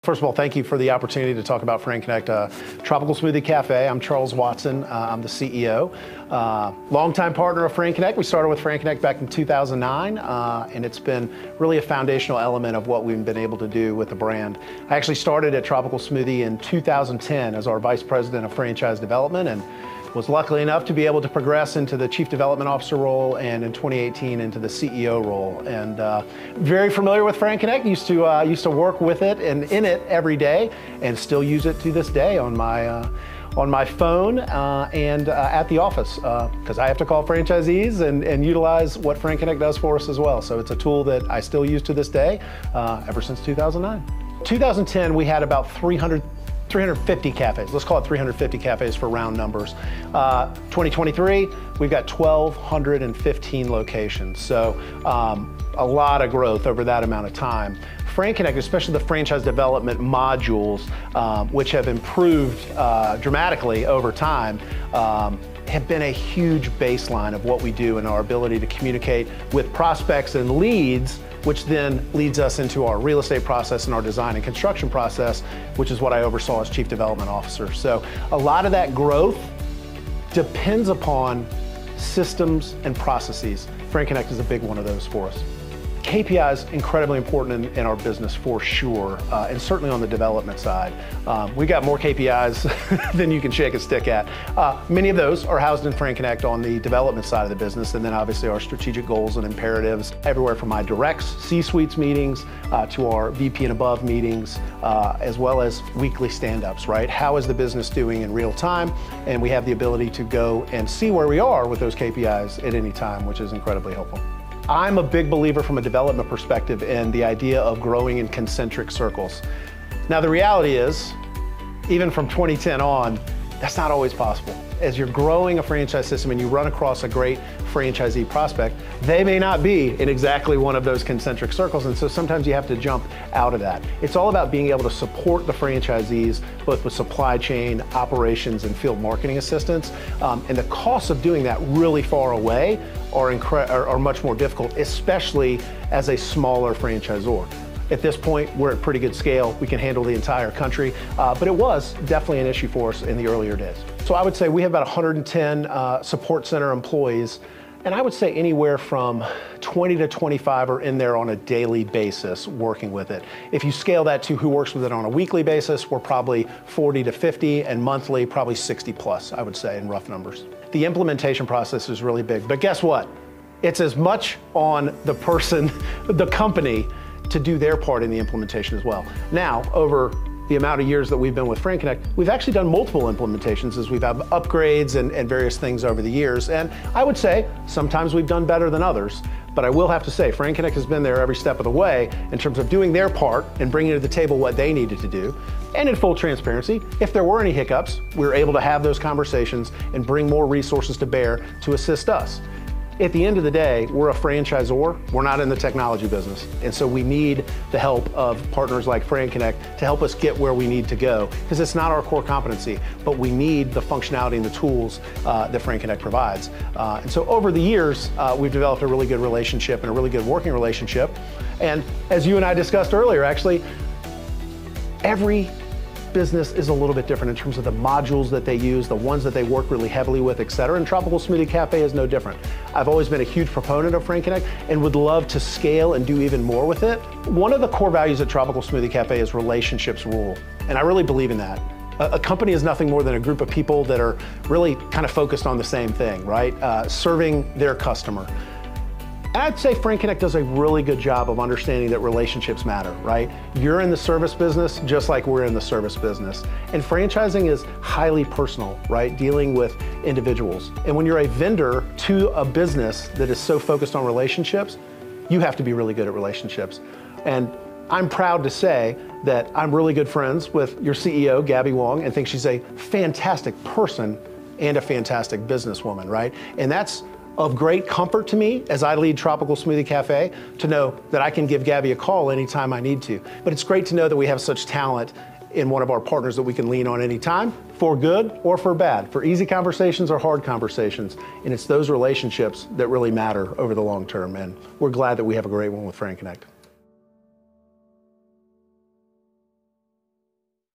First of all, thank you for the opportunity to talk about FranConnect. Tropical Smoothie Cafe. I'm Charles Watson. I'm the CEO. Longtime partner of FranConnect. We started with FranConnect back in 2009, and it's been really a foundational element of what we've been able to do with the brand. I actually started at Tropical Smoothie in 2010 as our Vice President of Franchise Development, and was lucky enough to be able to progress into the Chief Development Officer role, and in 2018 into the CEO role. And very familiar with FranConnect. Used to work with it and in it every day, and still use it to this day on my phone and at the office, because I have to call franchisees and utilize what FranConnect does for us as well. So it's a tool that I still use to this day, ever since 2009. 2010, we had about 350 cafes. Let's call it 350 cafes for round numbers. 2023, we've got 1,215 locations. So a lot of growth over that amount of time. FranConnect, especially the franchise development modules, which have improved dramatically over time, have been a huge baseline of what we do and our ability to communicate with prospects and leads, which then leads us into our real estate process and our design and construction process, which is what I oversaw as Chief Development Officer. So a lot of that growth depends upon systems and processes. FranConnect is a big one of those for us. KPIs incredibly important in our business for sure, and certainly on the development side. We got more KPIs than you can shake a stick at. Many of those are housed in FranConnect on the development side of the business, and then obviously our strategic goals and imperatives, everywhere from my directs, C-suites meetings, to our VP and above meetings, as well as weekly stand-ups, right? How is the business doing in real time? And we have the ability to go and see where we are with those KPIs at any time, which is incredibly helpful. I'm a big believer from a development perspective in the idea of growing in concentric circles. Now the reality is, even from 2010 on, that's not always possible. As you're growing a franchise system and you run across a great franchisee prospect, they may not be in exactly one of those concentric circles, and so sometimes you have to jump out of that. It's all about being able to support the franchisees, both with supply chain, operations, and field marketing assistance, and the costs of doing that really far away are much more difficult, especially as a smaller franchisor. At this point, we're at pretty good scale. We can handle the entire country, but it was definitely an issue for us in the earlier days. So I would say we have about 110 support center employees, and I would say anywhere from 20 to 25 are in there on a daily basis working with it. If you scale that to who works with it on a weekly basis, we're probably 40 to 50, and monthly, probably 60 plus, I would say, in rough numbers. The implementation process is really big, but guess what? It's as much on the person, the company, to do their part in the implementation as well. Now, over the amount of years that we've been with FranConnect, we've actually done multiple implementations as we've had upgrades and various things over the years. And I would say sometimes we've done better than others, but I will have to say FranConnect has been there every step of the way in terms of doing their part and bringing to the table what they needed to do. And in full transparency, if there were any hiccups, we were able to have those conversations and bring more resources to bear to assist us. At the end of the day, we're a franchisor, we're not in the technology business. And so we need the help of partners like FranConnect to help us get where we need to go, because it's not our core competency, but we need the functionality and the tools that FranConnect provides. And so over the years, we've developed a really good relationship and a really good working relationship. And as you and I discussed earlier, actually, every business is a little bit different in terms of the modules that they use, the ones that they work really heavily with, et cetera. And Tropical Smoothie Cafe is no different. I've always been a huge proponent of FranConnect and would love to scale and do even more with it. One of the core values at Tropical Smoothie Cafe is relationships rule. And I really believe in that. A company is nothing more than a group of people that are really kind of focused on the same thing, right? Serving their customer. And I'd say FranConnect does a really good job of understanding that relationships matter, right? You're in the service business just like we're in the service business. And franchising is highly personal, right? Dealing with individuals. And when you're a vendor to a business that is so focused on relationships, you have to be really good at relationships. And I'm proud to say that I'm really good friends with your CEO, Gabby Wong, and think she's a fantastic person and a fantastic businesswoman, right? And that's of great comfort to me as I lead Tropical Smoothie Cafe to know that I can give Gabby a call anytime I need to. But it's great to know that we have such talent in one of our partners that we can lean on anytime, for good or for bad, for easy conversations or hard conversations. And it's those relationships that really matter over the long term. And we're glad that we have a great one with FranConnect.